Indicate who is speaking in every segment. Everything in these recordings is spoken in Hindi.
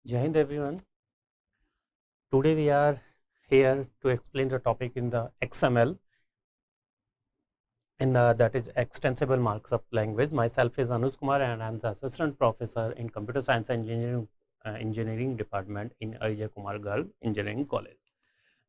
Speaker 1: Jai Hind everyone. Today we are here to explain the topic in the XML that is extensible markup language. Myself is Anuj Kumar and I am the assistant professor in computer science and engineering department in Ajay Kumar Garg Engineering College.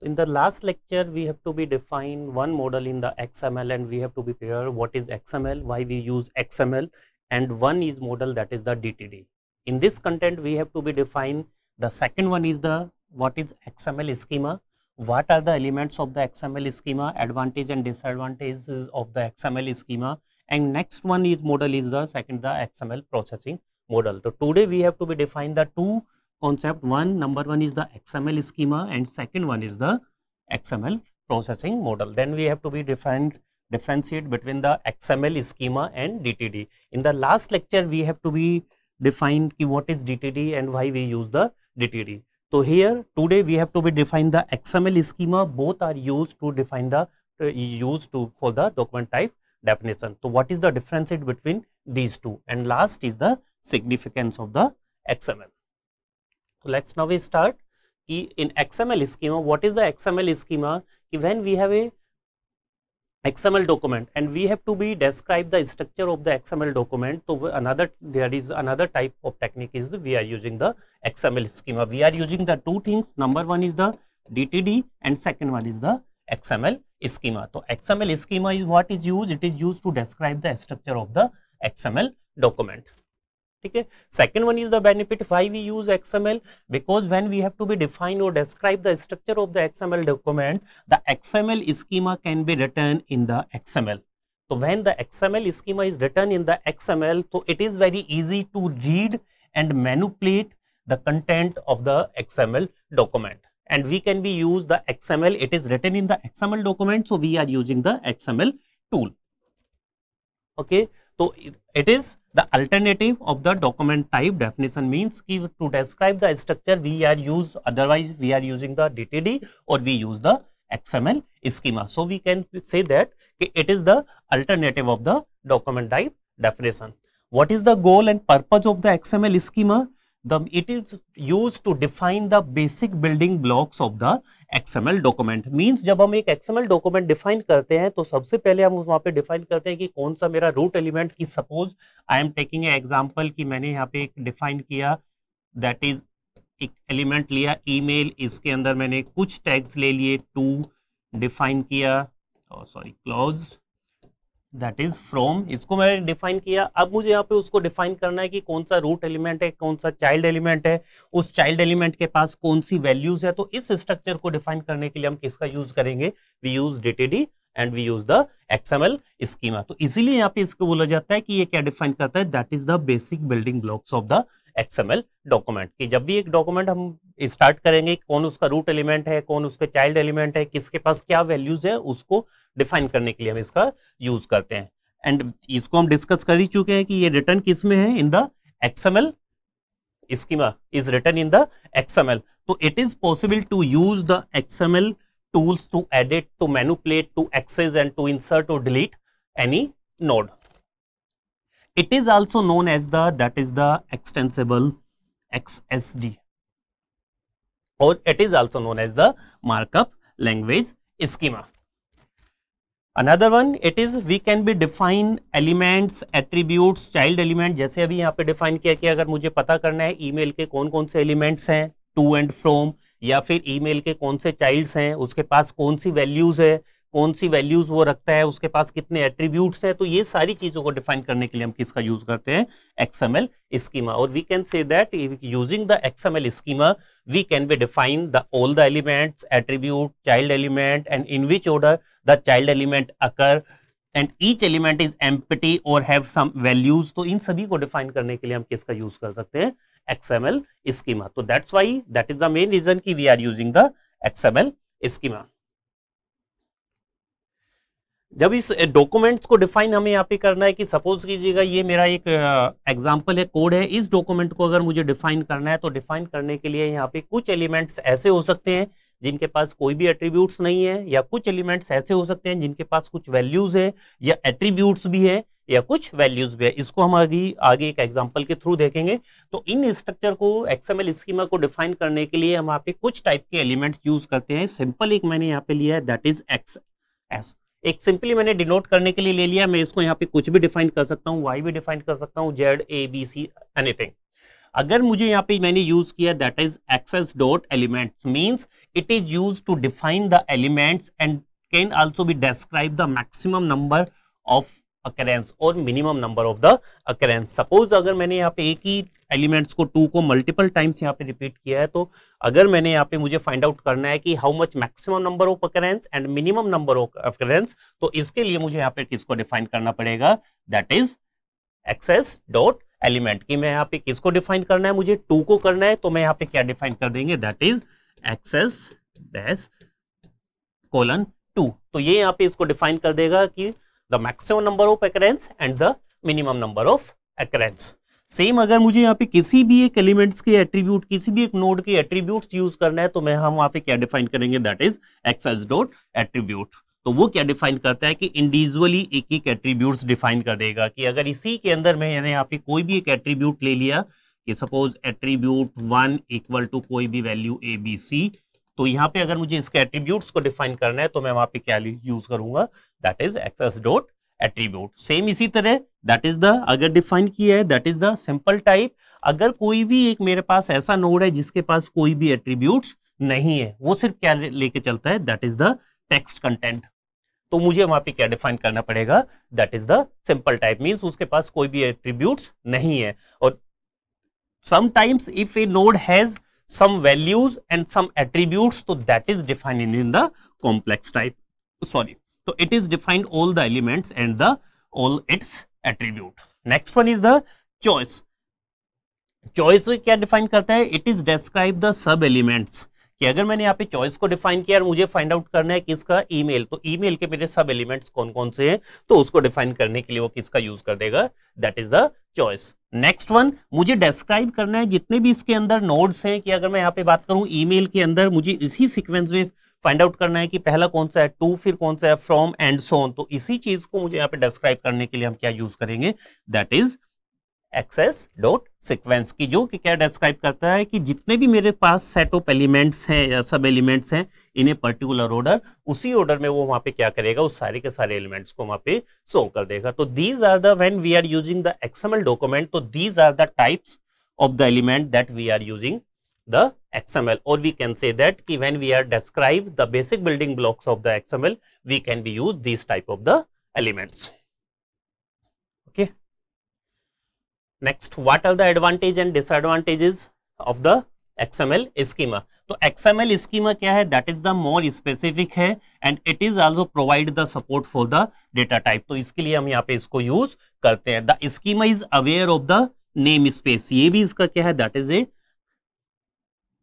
Speaker 1: In the last lecture we have to be define one model in the XML and we have to be clear what is XML, why we use XML, and one is model that is the DTD. In this content we have to be define the second one is the what is XML schema, what are the elements of the XML schema, advantage and disadvantages of the XML schema, and next one is model is the second the XML processing model. So today we have to be define the two concept. Number one is the XML schema and second one is the XML processing model. Then we have to be differentiate between the XML schema and DTD. In the last lecture we have to be define what is DTD and why we use the DTD. So here today we have to be define the XML schema. Both are used to define the for the document type definition. So what is the difference between these two, and last is the significance of the XML. So let's now we start in XML schema. What is the XML schema? When we have a XML document and we have to be describe the structure of the XML document, so there is another type of technique is we are using the XML schema. We are using the two things. Number one is the DTD and second one is the XML schema. So XML schema is what is used? It is used to describe the structure of the XML document. Okay. Second one is the benefit. Why we use XML? Because when we have to be define or describe the structure of the XML document, the XML schema can be written in the XML. So when the XML schema is written in the XML, so it is very easy to read and manipulate the content of the XML document. And we can be use the XML. It is written in the XML document, so we are using the XML tool. Okay. So it is the alternative of the document type definition. Means to describe the structure we are otherwise we are using the DTD or we use the XML schema. So we can say that it is the alternative of the document type definition. What is the goal and purpose of the XML schema? It is used to define the basic building blocks of the XML document. Means जब हम एक XML document define करते हैं तो सबसे पहले हम वहाँ पे define करते हैं कि कौन सा मेरा root element की suppose I am taking an example कि मैंने यहाँ पे एक define किया that is एक element लिया email, इसके अंदर मैंने कुछ tags ले लिए to define किया clause that is from, इसको मैंने डिफाइन किया. अब मुझे यहाँ पे उसको डिफाइन करना है कि कौन सा रूट एलिमेंट है, कौन सा चाइल्ड एलिमेंट है, उस चाइल्ड एलिमेंट के पास कौन सी वैल्यूज है. तो इस स्ट्रक्चर को डिफाइन करने के लिए हम किसका यूज करेंगे? We use DTD and we use the XML schema. तो इसीलिए यहाँ पे इसको बोला जाता है कि ये क्या डिफाइन करता है? That is the basic building blocks of the XML document. कि जब भी एक डॉक्यूमेंट हम स्टार्ट करेंगे, कौन उसका रूट एलिमेंट है, कौन उसके चाइल्ड एलिमेंट है, किसके पास क्या वैल्यूज है, उसको डिफाइन करने के लिए हम इसका यूज करते हैं. एंड इसको हम डिस्कस कर ही चुके हैं कि ये रिटर्न किस में है? In the XML schema is written in the XML. So it is possible to use the XML tools to edit, to manipulate, to access and to insert or delete any node. It is also known as the extensible XSD, or it is also known as the markup language schema. Another one, it is we can be define elements, attributes, child element. जैसे अभी यहाँ पे डिफाइन किया कि अगर मुझे पता करना है ईमेल के कौन कौन से एलिमेंट्स हैं, टू एंड फ्रॉम, या फिर ईमेल के कौन से चाइल्ड्स हैं, उसके पास कौन सी वैल्यूज है, कौन सी वैल्यूज वो रखता है, उसके पास कितने एट्रीब्यूट्स हैं. तो ये सारी चीजों को डिफाइन करने के लिए हम किसका यूज करते हैं? XML schema. और we can say that using the XML schema we can be define all the elements, attribute, child element, and in which order the child element occur, and each element is empty or have some values. तो इन सभी को डिफाइन करने के लिए हम किसका यूज कर सकते हैं? XML schema. तो that's why that is the main reason कि we are using the XML schema. जब इस डॉक्यूमेंट्स को डिफाइन हमें यहाँ पे करना है कि सपोज कीजिएगा ये मेरा एक एग्जांपल है, कोड है. इस डॉक्यूमेंट को अगर मुझे डिफाइन करना है तो डिफाइन करने के लिए यहाँ पे कुछ एलिमेंट्स ऐसे हो सकते हैं जिनके पास कोई भी एट्रीब्यूट्स नहीं है, या कुछ एलिमेंट्स ऐसे हो सकते हैं जिनके पास कुछ वैल्यूज है या एट्रीब्यूट्स भी है, या कुछ वैल्यूज भी है। इसको हम आगे एक एग्जांपल के थ्रू देखेंगे। तो इन स्ट्रक्चर को एक्सएमएल स्कीमा को डिफाइन करने के लिए हम यहाँ पे कुछ टाइप के एलिमेंट्स यूज करते हैं। सिंपल एक मैंने यहाँ पे लिया है, दैट इज एक्स एस। एक सिंपली मैंने डिनोट करने के लिए ले लिया। मैं इसको यहाँ पे कुछ भी डिफाइन कर सकता हूँ, वाई भी डिफाइन कर सकता हूँ, Z A B C anything. अगर मुझे यहाँ पे मैंने यूज किया that is access dot elements, means it is used to define the elements and can also be describe the maximum number of occurrence और minimum number of the occurrence. Suppose अगर मैंने यहाँ पे एक ही एलिमेंट्स को 2 को मल्टीपल टाइम्स यहाँ पे रिपीट किया है, तो अगर मैंने यहाँ पे मुझे फाइंड आउट करना है कि how much maximum number of occurrence and minimum number of occurrence, तो इसके लिए मुझे यहाँ पे किसको डिफाइन करना पड़ेगा, that is access dot element. कि मैं यहाँ पे किसको डिफाइन करना है, मुझे 2 को करना है, तो मैं यहाँ पे क्या डिफाइन कर देंगे, that is XS dash colon 2। तो ये यहाँ पे इसको डिफाइन कर देगा कि the maximum number of occurrence and the minimum number of occurrence. Same अगर मुझे यहाँ पे किसी भी एक एलिमेंट्स के एट्रीब्यूट, किसी भी एक नोड के एट्रीब्यूट्स यूज करना है, तो मैं हम वहां पे क्या डिफाइन करेंगे, that is access dot attribute. तो वो क्या डिफाइन करता है कि इंडिविजुअली एक एक एट्रीब्यूट्स डिफाइन कर देगा। कि अगर इसी के अंदर मैंने यहाँ पे कोई भी एक एट्रीब्यूट ले लिया कि सपोज एट्रीब्यूट 1 इक्वल टू कोई भी वैल्यू ए बी सी, तो यहाँ पे अगर मुझे इसके एट्रीब्यूट्स को डिफाइन करना है, तो मैं वहां पे क्या यूज करूंगा, that is access dot attribute. Same इसी तरह दैट इज द, अगर डिफाइन किया है that is the simple type. अगर कोई भी एक मेरे पास ऐसा नोड है जिसके पास कोई भी एट्रीब्यूट्स नहीं है, वो सिर्फ क्या लेके चलता है, that is the text content, तो मुझे वहां पे क्या डिफाइन करना पड़ेगा, that is the simple type, means उसके पास कोई भी एट्रीब्यूट्स नहीं है। और sometimes if A node has some values and some attributes, so that is defined in the complex type, sorry, so it is defined all the elements and the all its attribute. Next one is the choice. choice क्या डिफाइन करता है, it is describe the sub elements। कि अगर मैंने यहाँ पे चॉइस को डिफाइन किया और मुझे फाइंड आउट करना है किसका, ईमेल, तो ईमेल के मेरे सब एलिमेंट्स कौन कौन से हैं, तो उसको डिफाइन करने के लिए वो किसका यूज कर देगा, that is the choice. Next one, मुझे डिस्क्राइब करना है जितने भी इसके अंदर नोड्स हैं। कि अगर मैं यहाँ पे बात करूं ईमेल के अंदर, मुझे इसी सीक्वेंस में फाइंड आउट करना है कि पहला कौन सा है, टू, फिर कौन सा है फ्रॉम एंड सो ऑन। तो इसी चीज को मुझे यहाँ पे डिस्क्राइब करने के लिए हम क्या यूज करेंगे, that is access dot sequence. की जो कि क्या डिस्क्राइब करता है कि जितने भी मेरे पास सेट ऑफ एलिमेंट्स हैं या सब एलिमेंट्स हैं इन ए पर्टिकुलर ऑर्डर, उसी ऑर्डर में वो वहां पे क्या करेगा, उस सारे के सारे एलिमेंट्स को वहां पे शो कर देगा। तो these are the, when we are using the XML document, तो these are the types of the element that we are using the XML, or we can say that कि when we are describe the basic building blocks of the XML, we can be use these type of the elements. Okay. Next, what are the advantage and disadvantages of the XML schema? तो XML schema क्या है, that is the more specific है and it is also provide the support for the data type। तो इसके लिए हम यहाँ पे इसको use करते हैं। The schema is aware of the namespace, ये भी इसका क्या है, that is a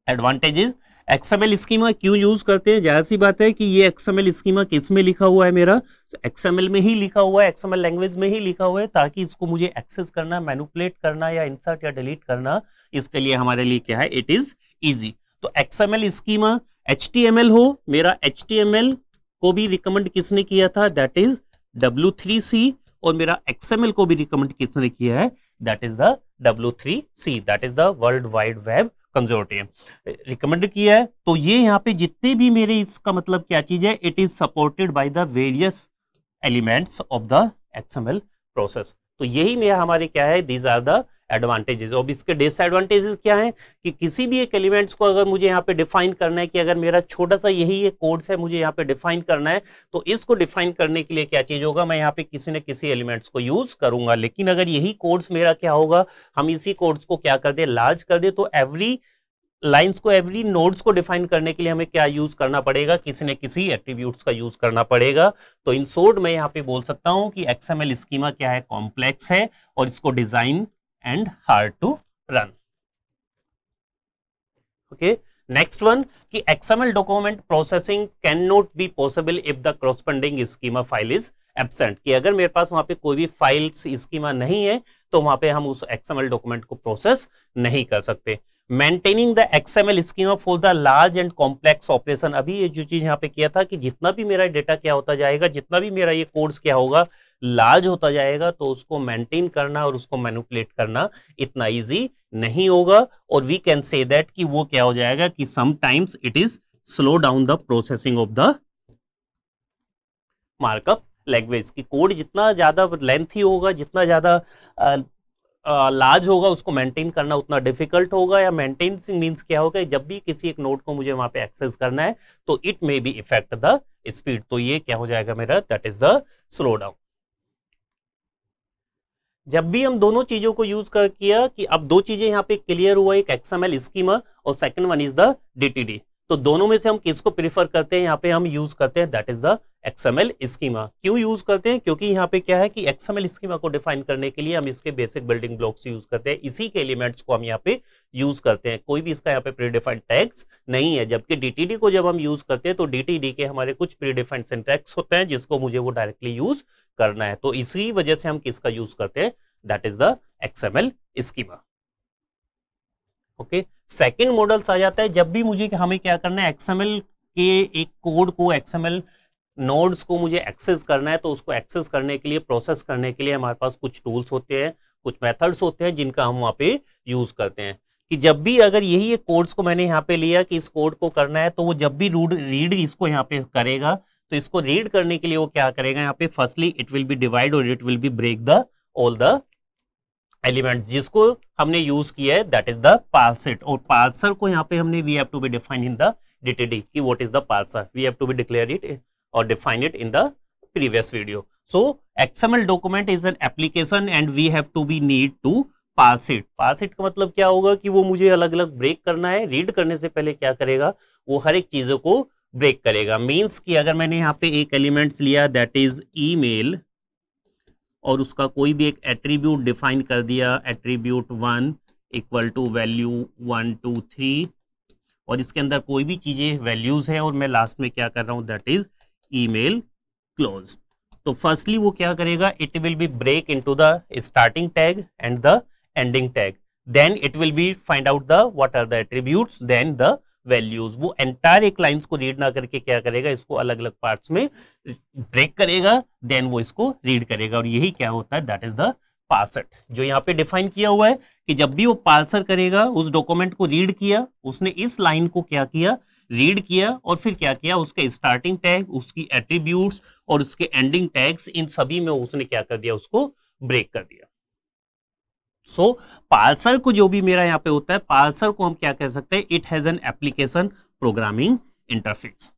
Speaker 1: advantages. XML schema क्यों यूज करते हैं, जाहिर सी बात है कि ये एक्सएमएल स्कीमा किस में लिखा हुआ है, मेरा एक्सएमएल में ही लिखा हुआ है, एक्सएमएल लैंग्वेज में ही लिखा हुआ है, ताकि इसको मुझे एक्सेस करना, मैनिपुलेट करना या इंसर्ट या डिलीट करना, इसके लिए हमारे लिए क्या है, इट इज इजी। तो एक्सएमएल स्कीमा एचटीएमएल हो, मेरा एचटीएमएल को भी रिकमेंड किसने किया था, दैट इज W3C, और मेरा एक्सएमएल को भी रिकमेंड किसने किया है, that is the W3C, that is the world wide web consortium recommend किया है। तो ये यहाँ पे जितने भी मेरे, इसका मतलब क्या चीज है, it is supported by the various elements of the XML process. तो यही मेरा हमारे क्या है, दीज आर द एडवांटेजेस। और इसके डिसएडवांटेजेस क्या है कि किसी भी एक एलिमेंट्स को अगर मुझे यहाँ पे डिफाइन करना है, कि अगर मेरा छोटा सा यही एक कोड्स है, मुझे यहाँ पे डिफाइन करना है, तो इसको डिफाइन करने के लिए क्या चीज होगा, मैं यहाँ पे किसी न किसी एलिमेंट्स को यूज करूंगा। लेकिन अगर यही कोड्स मेरा क्या होगा, हम इसी कोड्स को क्या कर दे, लार्ज कर दे, तो एवरी लाइंस को, एवरी नोड्स को डिफाइन करने के लिए हमें क्या यूज करना पड़ेगा, किसी न किसी एट्रीब्यूट्स का यूज करना पड़ेगा। तो इन शॉर्ट मैं यहाँ पे बोल सकता हूँ कि एक्सएमएल स्कीमा क्या है, कॉम्प्लेक्स है और इसको design and hard to run. Okay, next one कि XML document processing can not be possible if the corresponding schema file is absent. कि अगर मेरे पास वहां पे कोई भी फाइल्स स्कीमा नहीं है, तो वहां पे हम उस एक्सएमएल डॉक्यूमेंट को प्रोसेस नहीं कर सकते। Maintaining the XML schema for the large and complex operation, अभी ये जो चीज यहाँ पे किया था कि जितना भी मेरा डेटा क्या होता जाएगा, जितना भी मेरा ये कोड्स क्या होगा, लार्ज होता जाएगा तो उसको मेंटेन करना और उसको मैनिपुलेट करना इतना इजी नहीं होगा, और वी कैन से दैट कि वो क्या हो जाएगा कि sometimes it is slow down the processing of the markup language. की कोड जितना ज्यादा लेंथी होगा, जितना ज्यादा लार्ज होगा, उसको मेंटेन करना उतना डिफिकल्ट होगा। या मेंटेन मींस क्या होगा, जब भी किसी एक नोड को मुझे वहां पे एक्सेस करना है तो it may be effect the speed, तो ये क्या हो जाएगा मेरा, that is the slow down. जब भी हम दोनों चीजों को यूज कर किया कि अब दो चीजें यहाँ पे क्लियर हुआ, एक एक्सएमएल स्कीमा और second one is the DTD, तो दोनों में से हम किसको प्रीफर करते हैं, यहाँ पे हम यूज करते हैं that is the XML schema. क्यों यूज करते हैं, क्योंकि यहाँ पे क्या है कि एक्सएमएल स्कीमा को डिफाइन करने के लिए हम इसके बेसिक बिल्डिंग ब्लॉक्स यूज करते हैं, इसी के एलिमेंट्स को हम यहाँ पे यूज करते हैं, कोई भी इसका यहाँ पे प्रीडिफाइंड टैग्स नहीं है। जबकि डीटीडी को जब हम यूज करते हैं तो डीटीडी के हमारे कुछ प्रीडिफाइंड सिंटैक्स होते हैं जिसको मुझे वो डायरेक्टली यूज करना है, तो इसी वजह से हम किसका यूज करते हैं, that is the XML schema. Okay, second models आ जाता है जब भी मुझे हमें क्या करना है, एक्सएमएल के एक कोड को, एक्सएमएल नोड्स को मुझे एक्सेस करना है, तो उसको एक्सेस करने के लिए, प्रोसेस करने के लिए हमारे पास कुछ टूल्स होते हैं, कुछ मेथड्स होते हैं जिनका हम वहां पे यूज करते हैं। कि जब भी अगर यही एक कोड्स को मैंने यहाँ पे लिया कि इस कोड को करना है, तो वो जब भी रीड इसको यहाँ पे करेगा, तो इसको रीड करने के लिए वो क्या करेगा, यहाँ पे firstly it will be divide और it will be break the all the element जिसको हमने यूज किया है, दैट इज द पार्सर। और पार्सर को यहाँ पे हमने we have to be define in the DTD कि what is the parser, we have to be declare it और define it in the previous video. So XML document is an application and we have to B need to parse it. Parse it का मतलब क्या होगा कि वो मुझे अलग अलग ब्रेक करना है, रीड करने से पहले क्या करेगा, वो हर एक चीजों को ब्रेक करेगा। मीन्स कि अगर मैंने यहाँ पे एक एलिमेंट्स लिया दैट इज ईमेल और उसका कोई भी एक एट्रीब्यूट डिफाइन कर दिया, एट्रीब्यूट 1 इक्वल टू वैल्यू 1 2 3, और इसके अंदर कोई भी चीजें वैल्यूज है और मैं लास्ट में क्या कर रहा हूं, दैट इज ईमेल क्लोज। तो फर्स्टली वो क्या करेगा, it will be break into the starting tag and the ending tag, then it will be find out the what are the attributes, then the values. वो एंटायर एक लाइंस को रीड ना करके क्या करेगा, इसको अलग अलग पार्ट्स में ब्रेक करेगा, देन वो इसको रीड करेगा, और यही क्या होता है, दैट इज द पार्सर। जो यहाँ पे डिफाइन किया हुआ है कि जब भी वो पार्सर करेगा, उस डॉक्यूमेंट को रीड किया, उसने इस लाइन को क्या किया, रीड किया, और फिर क्या किया, उसके स्टार्टिंग टैग, उसकी एट्रीब्यूट्स और उसके एंडिंग टैग्स, इन सभी में उसने क्या कर दिया, उसको ब्रेक कर दिया। सो पार्सर को जो भी मेरा यहाँ पे होता है, पार्सर को हम क्या कह सकते हैं, it has an application programming interface.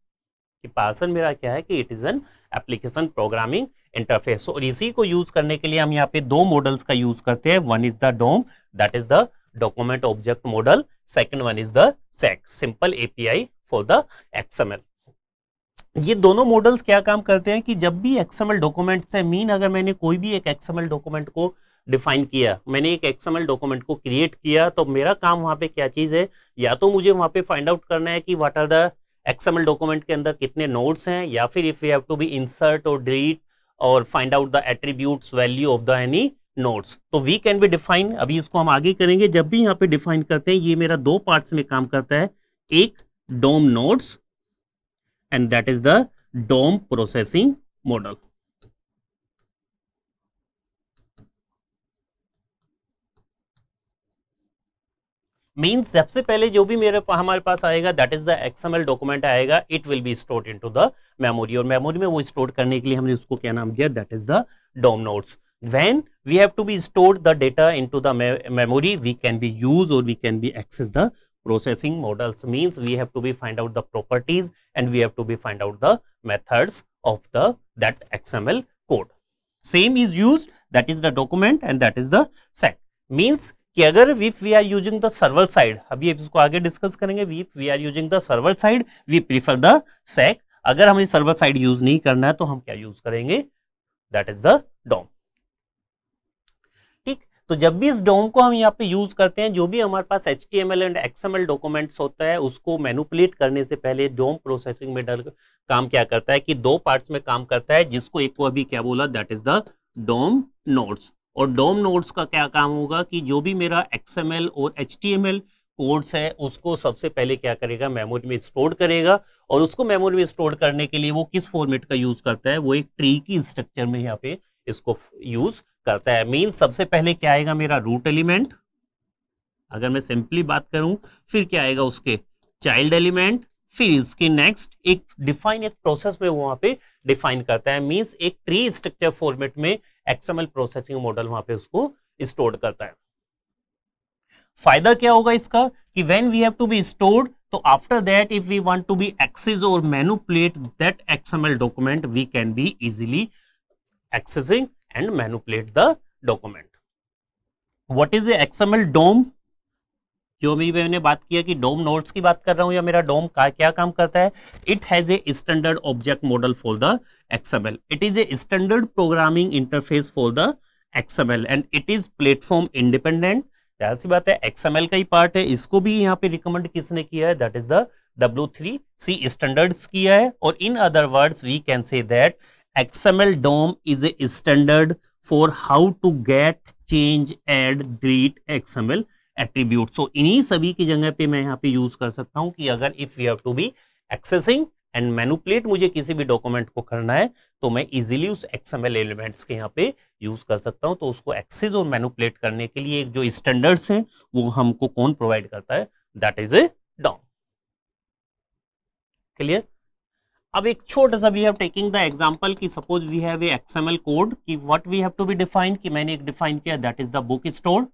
Speaker 1: कि पार्सर मेरा क्या है कि it is an application programming interface. और इसी को यूज करने के लिए हम यहाँ पे दो मॉडल्स का यूज करते हैं, one is the DOM, that is the document object model, second one is the SAC, simple API for the XML। ये दोनों मॉडल्स क्या काम करते हैं कि जब भी XML डॉक्यूमेंट से मीन, अगर मैंने कोई भी एक XML डॉक्यूमेंट को डिफाइन किया, मैंने एक XML डॉक्यूमेंट को क्रिएट किया, तो मेरा काम वहां पे क्या चीज है, या तो मुझे वहां पे फाइंड आउट करना है कि what are the XML document के अंदर कितने नोड्स हैं, या फिर if we have to be insert और डिलीट और find out the attributes value of the any nodes, तो वी कैन बी डिफाइन। अभी इसको हम आगे करेंगे। जब भी यहाँ पे डिफाइन करते हैं, ये मेरा दो पार्ट्स में काम करता है, एक DOM nodes and that is the DOM processing model. Means सबसे पहले जो भी हमारे पास आएगा, that is the XML document आएगा, it will be stored into the memory, और मेमोरी में वो स्टोर करने के लिए हमने उसको क्या नाम दिया, that is the DOM nodes. When we have to be stored the data into the memory, we can be use or we can be access the processing models. Means we have to be find out the properties and we have to be find out the methods of that XML code. Same is used, that is the document and that is the SAC. Means कि अगर if we are using the server side, अभी इसको आगे डिस्कस करेंगे, if we are using the server side, we prefer the SAC. अगर हमें सर्वर साइड यूज नहीं करना है तो हम क्या यूज करेंगे, दैट इज द DOM. ठीक, तो जब भी इस DOM को हम यहाँ पे यूज करते हैं, जो भी हमारे पास HTML एंड XML डॉक्यूमेंट्स होता है, उसको मैनिपुलेट करने से पहले DOM प्रोसेसिंग में काम क्या करता है कि दो पार्ट्स में काम करता है, जिसको एक को अभी क्या बोला, that is the DOM nodes. और DOM नोड्स का क्या काम होगा कि जो भी मेरा XML और HTML कोड्स है, उसको सबसे पहले क्या करेगा, मेमोरी में स्टोर करेगा, और उसको मेमोरी में स्टोर करने के लिए वो किस फॉर्मेट का यूज करता है, वो एक ट्री की स्ट्रक्चर में यहाँ पे इसको यूज करता है। मीन सबसे पहले क्या आएगा मेरा रूट एलिमेंट, अगर मैं सिंपली बात करूं, फिर क्या आएगा उसके चाइल्ड एलिमेंट, फिर इसके नेक्स्ट एक डिफाइन, एक प्रोसेस में वहां पे डिफाइन करता है। मींस एक ट्री स्ट्रक्चर फॉर्मेट में एक्सएमएल प्रोसेसिंग मॉडल वहां पे उसको स्टोर करता है। फायदा क्या होगा इसका कि when we have to be stored, तो after that if we want to be access और manipulate that XML document, we can be easily accessing and manipulate the document. What is a XML DOM? जो भी मैंने बात किया कि डोम नोड्स की बात कर रहा हूं या मेरा डोम का क्या काम करता है। It has a standard object model for the XML। It is a standard programming interface for the XML and it is platform independent. ऐसी बात है, XML का ही पार्ट है। इसको भी यहाँ पे रिकमेंड किसने किया है? That is the W3C standards किया है। और in other words we can say that XML DOM is a standard for how to get, change, add, delete XML attributes। So इन्हीं सभी की जगह पे मैं यहाँ पे यूज कर सकता हूँ कि अगर if we have to be accessing and manipulate, मुझे किसी भी डॉक्यूमेंट को करना है तो मैं इजीली उस XML एलिमेंट्स के यहाँ पे यूज कर सकता हूँ। तो उसको एक्सेस और मैनिपुलेट करने के लिए जो स्टैंडर्ड्स हैं वो हमको कौन प्रोवाइड करता है? That is a DOM। Clear? अब एक छोटा सा we have taking the example कि suppose we have a XML code कि what we have to be define, कि मैंने एक डिफाइन किया that is the book store.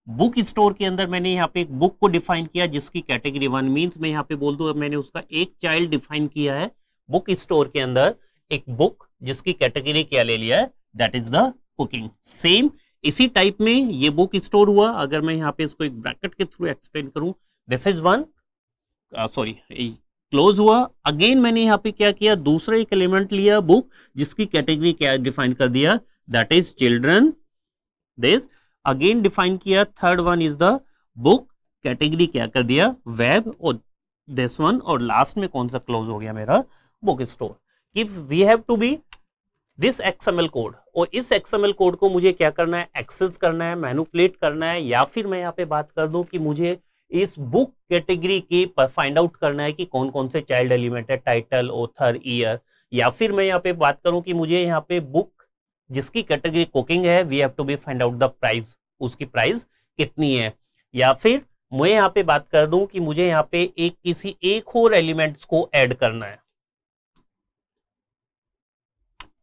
Speaker 1: Book store के अंदर मैंने यहाँ पे एक बुक को डिफाइन किया जिसकी कैटेगरी 1, मींस मैं यहाँ पे बोल दूं मैंने उसका एक चाइल्ड डिफाइन किया है बुक स्टोर के अंदर, एक बुक जिसकी कैटेगरी क्या ले लिया है? That is the cooking. Same इसी टाइप में ये बुक स्टोर हुआ। अगर मैं यहाँ पे इसको एक ब्रैकेट के थ्रू एक्सप्लेन करूं, this is one, sorry close हुआ। अगेन मैंने यहाँ पे क्या किया? दूसरा एक एलिमेंट लिया बुक जिसकी कैटेगरी क्या डिफाइन कर दिया? That is children. This again define किया। Third one is the book, category क्या कर दिया? वेब। और दिस वन, और लास्ट में कौन सा क्लोज हो गया मेरा? Book store. If we have to be this XML code, और इस XML कोड को मुझे क्या करना है? एक्सेस करना है, मैनिपुलेट करना है, या फिर मैं यहाँ पे बात कर दूं कि मुझे इस बुक कैटेगरी की फाइंड आउट करना है कि कौन कौन से चाइल्ड एलिमेंट है, टाइटल, ऑथर, ईयर, या फिर मैं यहाँ पे बात करूं कि मुझे यहाँ पे बुक जिसकी कैटेगरी कुकिंग है, we have to be find out the price, उसकी प्राइस कितनी है। या फिर मैं यहाँ पे बात कर दूं कि मुझे यहाँ पे किसी एक और एलिमेंट्स को ऐड करना है।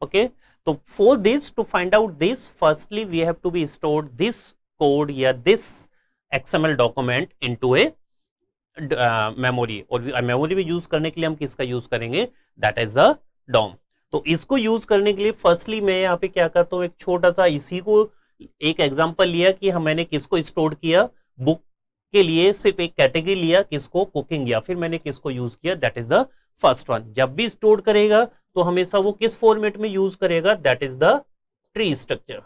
Speaker 1: ओके, तो for this, to find out this, firstly we have to be stored this code या this XML document into a memory. और मेमोरी में यूज करने के लिए हम किसका यूज करेंगे? That is the DOM। तो इसको यूज करने के लिए फर्स्टली मैं यहाँ पे क्या करता हूँ, एक छोटा सा इसी को एक एग्जांपल लिया कि मैंने किसको स्टोर किया? बुक के लिए सिर्फ एक कैटेगरी लिया, किसको? कुकिंग। या फिर मैंने किसको यूज किया? That is the first one. जब भी स्टोर करेगा तो हमेशा वो किस फॉर्मेट में यूज करेगा? That is the tree structure.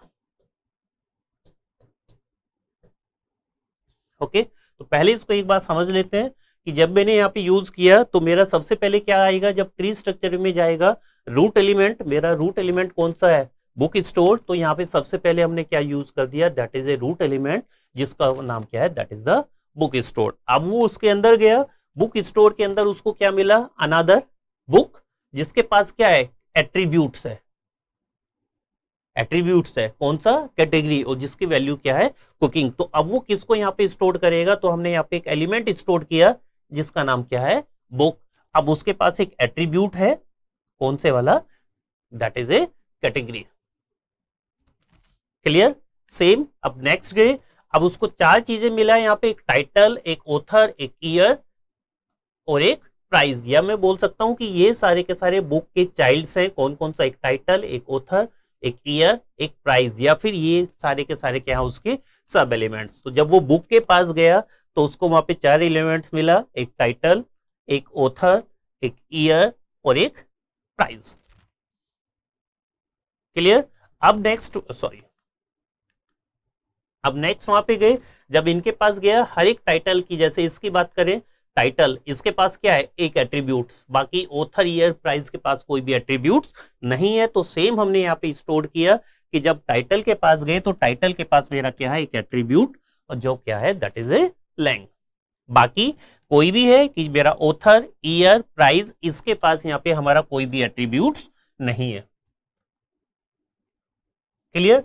Speaker 1: Okay, तो पहले इसको एक बात समझ लेते हैं कि जब मैंने यहाँ पे यूज किया तो मेरा सबसे पहले क्या आएगा? जब ट्री स्ट्रक्चर में जाएगा रूट एलिमेंट, मेरा रूट एलिमेंट कौन सा है? Book store. तो यहाँ पे सबसे पहले हमने क्या यूज कर दिया? That is a root element जिसका नाम क्या है? That is the book store. अब वो उसके अंदर गया, बुक स्टोर के अंदर उसको क्या मिला? अनदर बुक जिसके पास क्या है? एट्रीब्यूट्स है। एट्रीब्यूट्स है कौन सा? कैटेगरी, और जिसकी वैल्यू क्या है? कुकिंग। तो अब वो किसको यहाँ पे स्टोर करेगा? तो हमने यहाँ पे एक एलिमेंट स्टोर किया जिसका नाम क्या है? बुक। अब उसके पास एक एट्रीब्यूट है, कौन से वाला? That is A category. Clear? Same. अब नेक्स्ट गए, अब उसको चार चीजें मिला है यहाँ पे, एक टाइटल, एक ऑथर, एक ईयर और एक प्राइस। या मैं बोल सकता हूं कि ये सारे के सारे बुक के चाइल्ड्स हैं। कौन कौन सा? एक टाइटल, एक ऑथर, एक ईयर, एक प्राइस। या फिर ये सारे के सारे क्या है? उसके सब एलिमेंट्स। तो जब वो बुक के पास गया तो उसको वहां पे चार एलिमेंट्स मिला, एक टाइटल, एक ऑथर, एक ईयर और एक प्राइस। क्लियर? अब नेक्स्ट, सॉरी, अब नेक्स्ट वहां पे गए, जब इनके पास गया हर एक टाइटल की, जैसे इसकी बात करें, टाइटल इसके पास क्या है? एक एट्रीब्यूट। बाकी ऑथर, ईयर, प्राइस के पास कोई भी एट्रीब्यूट्स नहीं है। तो सेम हमने यहाँ पे स्टोर किया कि जब टाइटल के पास गए तो टाइटल के पास मेरा क्या है? एक एट्रीब्यूट, और जो क्या है? That is a lang. बाकी कोई भी है कि मेरा ऑथर, ईयर, प्राइस, इसके पास यहाँ पे हमारा कोई भी एट्रीब्यूट्स नहीं है। क्लियर।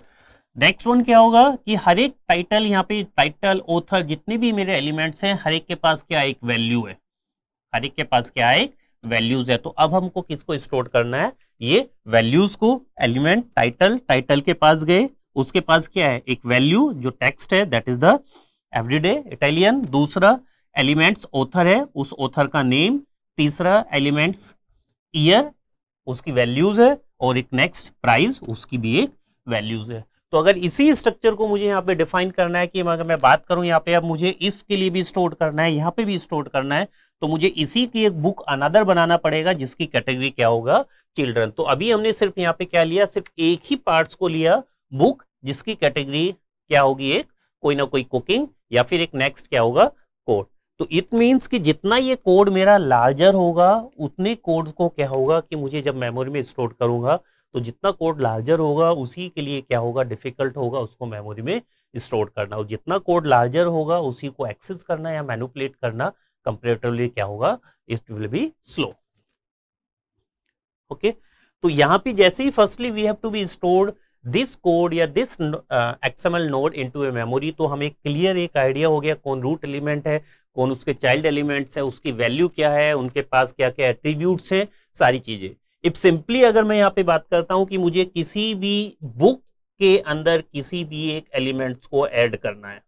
Speaker 1: नेक्स्ट वन क्या होगा कि हर एक टाइटल, यहाँ पे टाइटल, ऑथर, जितने भी मेरे एलिमेंट्स हैं, हर एक के पास क्या एक वैल्यू है, हर एक के पास क्या है एक वैल्यूज है। तो अब हमको किसको स्टोर करना है, ये वैल्यूज को। एलिमेंट टाइटल, टाइटल के पास गए, उसके पास क्या है एक वैल्यू जो टेक्स्ट है, that is the everyday Italian. दूसरा एलिमेंट्स ऑथर है, उस ऑथर का नेम। तीसरा एलिमेंट्स ईयर, उसकी वैल्यूज है। और एक नेक्स्ट प्राइस, उसकी भी एक वैल्यूज है। तो अगर इसी स्ट्रक्चर को मुझे यहाँ पे डिफाइन करना है कि अगर मैं बात करूं यहाँ पे, अब मुझे इसके लिए भी स्टोर करना है, यहाँ पे भी स्टोर करना है, तो मुझे इसी की एक बुक अनदर बनाना पड़ेगा जिसकी कैटेगरी क्या होगा, चिल्ड्रन। तो अभी हमने सिर्फ यहाँ पे क्या लिया, सिर्फ एक ही पार्ट्स को लिया, बुक, जिसकी कैटेगरी क्या होगी, एक कोई ना कोई कुकिंग, या फिर एक नेक्स्ट क्या होगा, कोड। तो इट मीन्स कि जितना ये कोड मेरा लार्जर होगा, उतने कोड्स को क्या होगा कि मुझे जब मेमोरी में स्टोर करूंगा, तो जितना कोड लार्जर होगा उसी के लिए क्या होगा, डिफिकल्ट होगा उसको मेमोरी में स्टोर करना। और जितना कोड लार्जर होगा उसी को एक्सेस करना या मैनिपुलेट करना कंपैरेटिवली क्या होगा, it will be slow. Okay, तो यहां पे जैसे ही firstly we have to be stored this code या this XML node into a memory, तो हमें क्लियर एक आइडिया हो गया कौन रूट एलिमेंट है, कौन उसके चाइल्ड एलिमेंट्स है, उसकी वैल्यू क्या है, उनके पास क्या क्या एट्रीब्यूट्स हैं, सारी चीजें। इफ सिंपली अगर मैं यहाँ पे बात करता हूं कि मुझे किसी भी बुक के अंदर किसी भी एक एलिमेंट्स को ऐड करना है,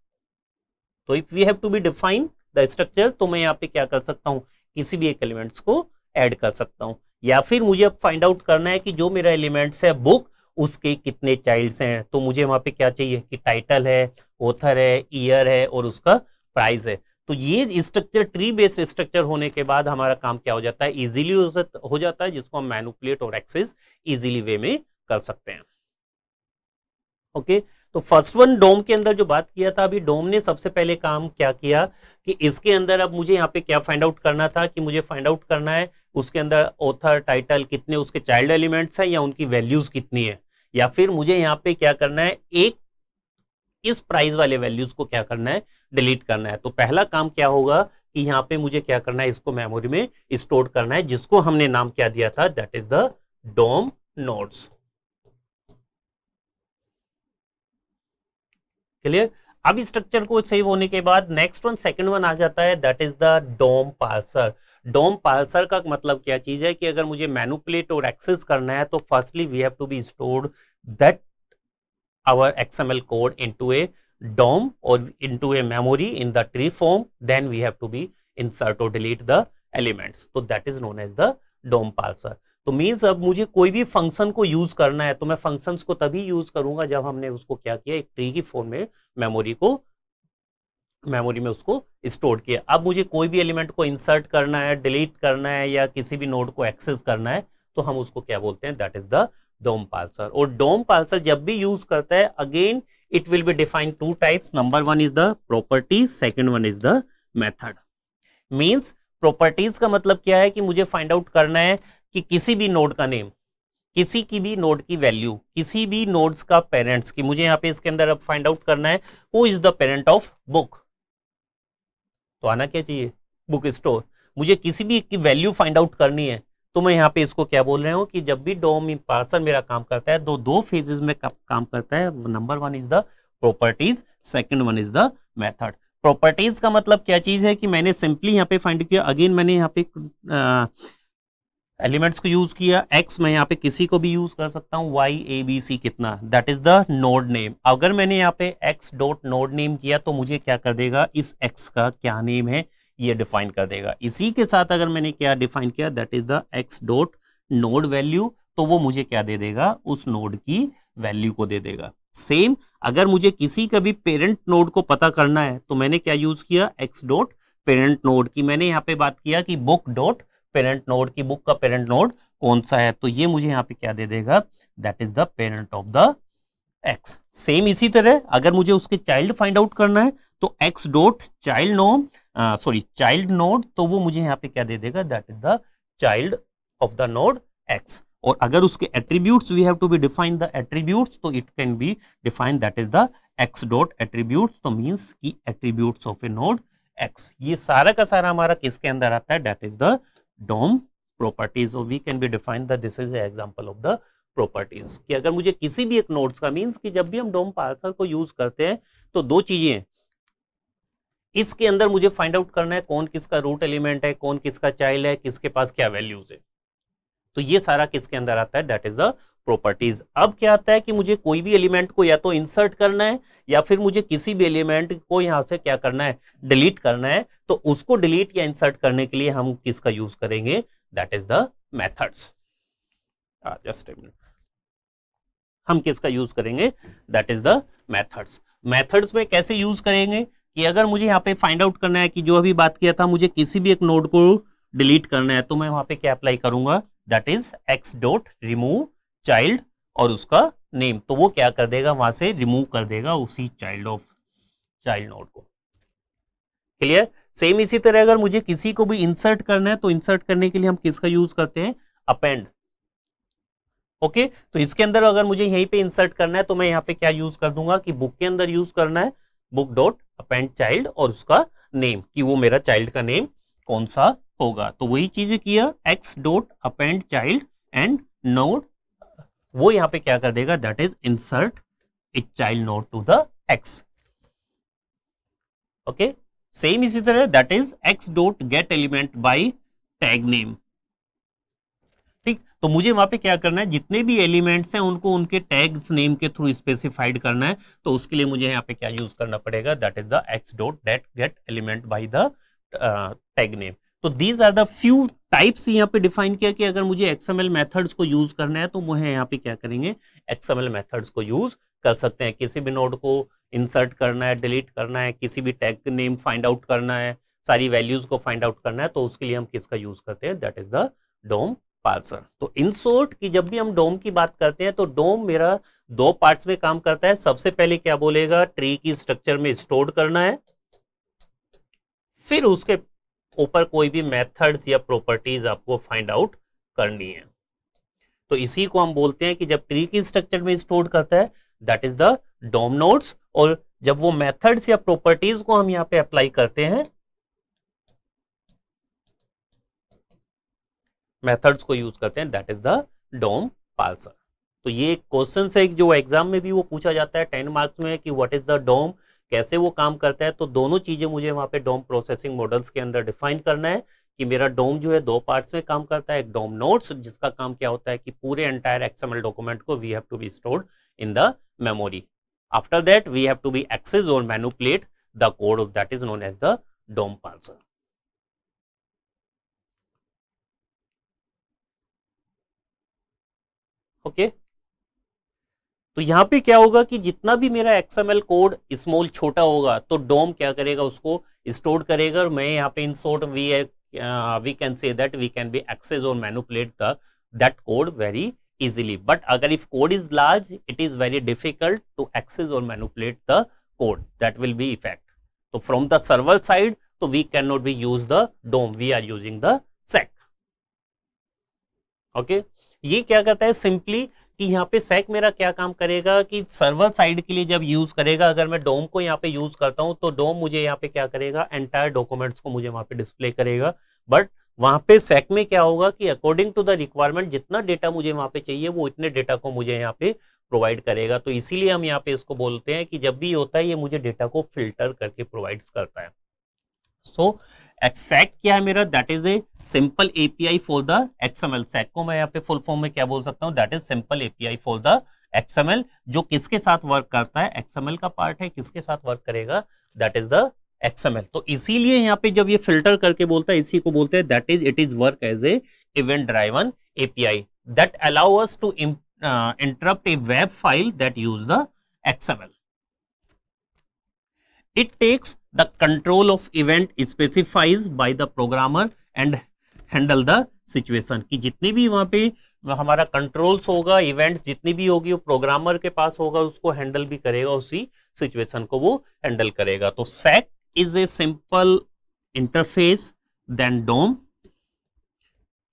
Speaker 1: तो if we have to be define the structure, तो मैं यहाँ पे क्या कर सकता हूँ, किसी भी एक एलिमेंट्स को ऐड कर सकता हूँ। या फिर मुझे अब फाइंड आउट करना है कि जो मेरा एलिमेंट्स है बुक, उसके कितने चाइल्ड्स हैं, तो मुझे वहां पे क्या चाहिए कि टाइटल है, ऑथर है, ईयर है और उसका प्राइस है। तो ये स्ट्रक्चर ट्री बेस्ड स्ट्रक्चर होने के बाद हमारा काम क्या हो जाता है, इजीली हो जाता है, जिसको हम मैनिपुलेट और एक्सेस इजीली वे में कर सकते हैं। ओके, तो फर्स्ट वन डोम के अंदर जो बात किया था, अभी डोम ने सबसे पहले काम क्या किया कि इसके अंदर अब मुझे यहाँ पे क्या फाइंड आउट करना था कि मुझे फाइंड आउट करना है उसके अंदर ऑथर, टाइटल, कितने उसके चाइल्ड एलिमेंट्स हैं या उनकी वैल्यूज कितनी है, या फिर मुझे यहाँ पे क्या करना है, एक इस प्राइस वाले वैल्यूज को क्या करना है, डिलीट करना है। तो पहला काम क्या होगा कि यहाँ पे मुझे क्या करना है, इसको मेमोरी में स्टोर करना है, जिसको हमने नाम क्या दिया था, that is the DOM nodes. Clear. अब स्ट्रक्चर को सेव होने के बाद नेक्स्ट वन, सेकंड वन आ जाता है, that is the DOM parser. DOM parser का मतलब क्या चीज है कि अगर मुझे मैनिपुलेट और एक्सेस करना है, तो firstly we have to be stored that our XML code into a DOM or into a memory in the tree form, then we have to be insert or delete the elements. तो that is known as the DOM parser. तो मीन्स अब मुझे कोई भी फंक्शन को यूज करना है, तो मैं फंक्शंस को तभी यूज करूंगा जब हमने उसको क्या किया, एक ट्री की फॉर्म में मेमोरी में उसको स्टोर किया। अब मुझे कोई भी एलिमेंट को इंसर्ट करना है, डिलीट करना है या किसी भी नोड को एक्सेस करना है, तो हम उसको क्या बोलते हैं, that is the DOM parser. और डोम पार्सर जब भी यूज करता है, again it will be defined two types. Number one is the properties, second one is the method. Means properties का मतलब क्या है कि मुझे फाइंड आउट करना है कि किसी भी नोड का नेम, किसी की भी नोड की वैल्यू, किसी भी नोड्स का पेरेंट्स की, मुझे यहाँ पे इसके अंदर अब फाइंड आउट करना है who is the parent of book. तो आना क्या चाहिए, बुक स्टोर। मुझे किसी भी की वैल्यू फाइंड आउट करनी है, तो मैं यहाँ पे इसको क्या बोल रहा हूँ कि जब भी डोम पार्सर मेरा काम करता है, दो फेजेस में काम करता है। Number one is the properties, second one is the method. Properties का मतलब क्या चीज है कि मैंने सिंपली यहाँ पे फाइंड किया, अगेन मैंने यहाँ पे एलिमेंट्स को यूज किया, एक्स मैं यहाँ पे किसी को भी यूज कर सकता हूँ, वाई ए बी सी कितना, that is the node name. अगर मैंने यहाँ पे एक्स डॉट नोड नेम किया, तो मुझे क्या कर देगा, इस एक्स का क्या नेम है ये डिफाइन कर देगा। इसी के साथ अगर मैंने क्या डिफाइन किया, that is the X dot node value, तो वो मुझे क्या दे देगा, उस नोड की वैल्यू को दे देगा। सेम अगर मुझे किसी का भी पेरेंट नोड को पता करना है, तो मैंने क्या यूज किया, एक्स डॉट पेरेंट नोड की। मैंने यहाँ पे बात किया कि बुक डॉट पेरेंट नोड की, बुक का पेरेंट नोड कौन सा है, तो ये मुझे यहाँ पे क्या दे देगा, that is the parent of the x. Same इसी तरह अगर मुझे उसके चाइल्ड फाइंड आउट करना है, तो X dot child child node, तो वो मुझे यहाँ पे क्या दे देगा, that is the child of the node X. और अगर उसके attributes, we have to be define the attributes, तो it can be define that is the X dot attributes, तो मींस की attributes of a node X. ये सारा का सारा हमारा किसके अंदर आता है, that is the DOM properties, or we can be defined that this is an example of the properties, कि अगर मुझे किसी भी एक नोड्स का, मींस कि जब भी हम डोम पार्सर को यूज करते हैं तो दो चीजें हैं, इसके अंदर मुझे फाइंड आउट करना है कौन किसका रूट एलिमेंट है, कौन किसका चाइल्ड है, किसके पास क्या वैल्यूज है, तो ये सारा किसके अंदर आता है, दैट इज द प्रॉपर्टीज। अब क्या आता है कि मुझे कोई भी एलिमेंट को या तो इंसर्ट करना है या फिर मुझे किसी भी एलिमेंट को यहां से क्या करना है, डिलीट करना है, तो उसको डिलीट या इंसर्ट करने के लिए हम किसका यूज करेंगे, that is the methods. Just a minute, हम किसका यूज करेंगे, that is the methods. Methods में कैसे यूज करेंगे कि अगर मुझे यहाँ पे फाइंड आउट करना है कि जो अभी बात किया था, मुझे किसी भी एक नोड को डिलीट करना है, तो मैं वहां पे क्या अप्लाई करूंगा, that is x dot remove child और उसका नेम, तो वो क्या कर देगा, वहां से रिमूव कर देगा उसी चाइल्ड नोड को। क्लियर। सेम इसी तरह अगर मुझे किसी को भी इंसर्ट करना है तो इंसर्ट करने के लिए हम किसका यूज करते हैं, अपेंड। ओके, तो इसके अंदर अगर मुझे यहीं पे इंसर्ट करना है तो मैं यहाँ पे क्या यूज कर दूंगा कि बुक के अंदर यूज करना है बुक डॉट अपेंड चाइल्ड और उसका नेम, कि वो मेरा चाइल्ड का नेम कौन सा होगा। तो वही चीज किया, x dot append child and node, वो यहां पे क्या कर देगा, that is insert it child node to the x. Okay, same इसी तरह that is x dot get element by tag name. ठीक, तो मुझे वहां पे क्या करना है, जितने भी एलिमेंट्स हैं उनको उनके टैग्स नेम के थ्रू स्पेसिफाइड करना है, तो उसके लिए मुझे यहाँ पे क्या यूज करना पड़ेगा, that is the X dot get element by the tag name. तो these are the few types यहाँ पे डिफाइन किया कि अगर मुझे एक्सएमएल मेथड्स को यूज करना है तो मुझे यहाँ पे क्या करेंगे, एक्सएमएल मेथड्स को यूज कर सकते हैं। किसी भी नोड को इंसर्ट करना है, डिलीट करना है, किसी भी टैग नेम फाइंड आउट करना है, सारी वैल्यूज को फाइंड आउट करना है, तो उसके लिए हम किसका यूज करते हैं, that is the DOM parser. तो इन शॉर्ट कि जब भी हम डोम की बात करते हैं तो डोम मेरा दो पार्ट्स में काम करता है। सबसे पहले क्या बोलेगा, ट्री की स्ट्रक्चर में स्टोर करना है, फिर उसके ऊपर कोई भी मेथड्स या प्रॉपर्टीज आपको फाइंड आउट करनी है। तो इसी को हम बोलते हैं कि जब ट्री की स्ट्रक्चर में स्टोर करता है that is the DOM nodes, और जब वो मेथड्स या प्रॉपर्टीज को हम यहां पे अप्लाई करते हैं, मेथड्स को यूज करते हैं, that is the DOM parser. तो ये एक क्वेश्चन है जो एग्जाम में भी वो पूछा जाता है 10 मार्क्स में कि व्हाट इज द डोम, कैसे वो काम करता है। तो दोनों चीजें मुझे वहां पे डोम प्रोसेसिंग मॉडल्स के अंदर डिफाइन करना है कि मेरा डोम जो है दो पार्ट्स में काम करता है। एक डोम नोड्स जिसका काम क्या होता है कि पूरे एंटायर एक्सएमएल डॉक्यूमेंट को we have to be stored in the memory, after that we have to be access और manipulate the code, that is known as the DOM parser. Okay, तो यहां पे क्या होगा कि जितना भी मेरा एक्सएमएल कोड स्मॉल छोटा होगा तो डोम क्या करेगा, उसको स्टोर करेगा, और मैं यहाँ पे in short we can say that we can be access और manipulate that code very easily. But अगर if code is large, it is very difficult to access or manipulate the code. That will be effect. So from the server side, so we cannot be use the DOM. We are using the SEC. Okay. ये क्या करता है सिंपली कि यहाँ पे SEC मेरा क्या काम करेगा कि सर्वर साइड के लिए जब यूज करेगा, अगर मैं DOM को यहाँ पे यूज करता हूँ तो DOM मुझे यहाँ पे क्या करेगा, एंटायर डॉक्यूमेंट्स को मुझे वहां पे डिस्प्ले करेगा। बट वहां पे SEC में क्या होगा कि अकॉर्डिंग टू द रिक्वायरमेंट जितना डेटा मुझे वहां पे चाहिए वो इतने डेटा को मुझे यहाँ पे प्रोवाइड करेगा। तो इसीलिए हम यहाँ पे इसको बोलते हैं कि जब भी होता है ये मुझे डेटा को फिल्टर करके प्रोवाइड करता है। सो SEC क्या है मेरा, that is a simple API for the XML। SEC को मैं यहाँ पे फुल फॉर्म में क्या बोल सकता हूँ, that is simple API for the XML, जो किसके साथ वर्क करता है, XML का पार्ट है, किसके साथ वर्क करेगा, दैट इज द XML। तो इसीलिए यहाँ पे जब ये फिल्टर करके बोलता है, इसी को बोलते हैं that is it is work as a event driven API that allow us to interpret a web file that use the XML. It takes the control of event specifies by the programmer and handle the situation, कि जितनी भी वहां पे हमारा कंट्रोल्स होगा, इवेंट्स जितनी भी होगी वो प्रोग्रामर के पास होगा, उसको हैंडल भी करेगा, उसी सिचुएशन को वो हैंडल करेगा। तो SEC is a simple interface than DOM,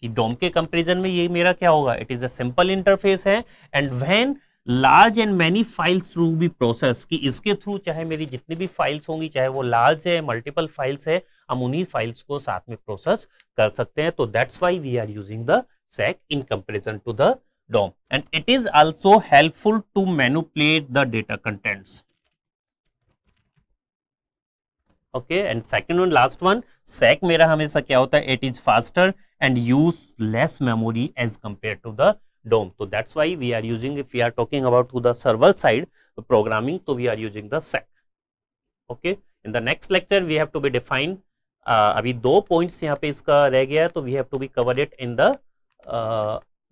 Speaker 1: कि DOM के कंपैरिजन में ये मेरा क्या होगा, it is a simple interface है। And when large and many files through be process, कि इसके थ्रू चाहे मेरी जितनी भी फाइल्स होंगी, चाहे वो लार्ज है, मल्टीपल फाइल्स है, हम उन्हीं फाइल्स को साथ में प्रोसेस कर सकते हैं। तो that's why we are using the SEC in comparison to the DOM, and it is also helpful to manipulate the data contents. Okay, and second one, last one, SEC मेरा हमेशा क्या होता है, it is faster and use less memory as compared to the DOM. So that's why we are using, if we are talking about to the server side programming, so we are using the SEC. Okay, in the next lecture we have to be define, अभी 2 points यहाँ पे इसका रह गया, तो we have to be cover it in the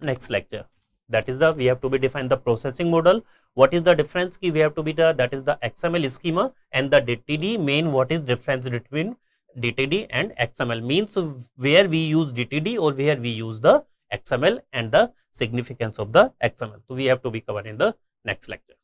Speaker 1: next lecture. That is the, we have to be define the processing model. What is the difference ki we have to be the, that is the XML schema, and the DTD main, what is difference between DTD and XML, means where we use DTD or where we use the XML and the significance of the XML. So we have to be covered in the next lecture.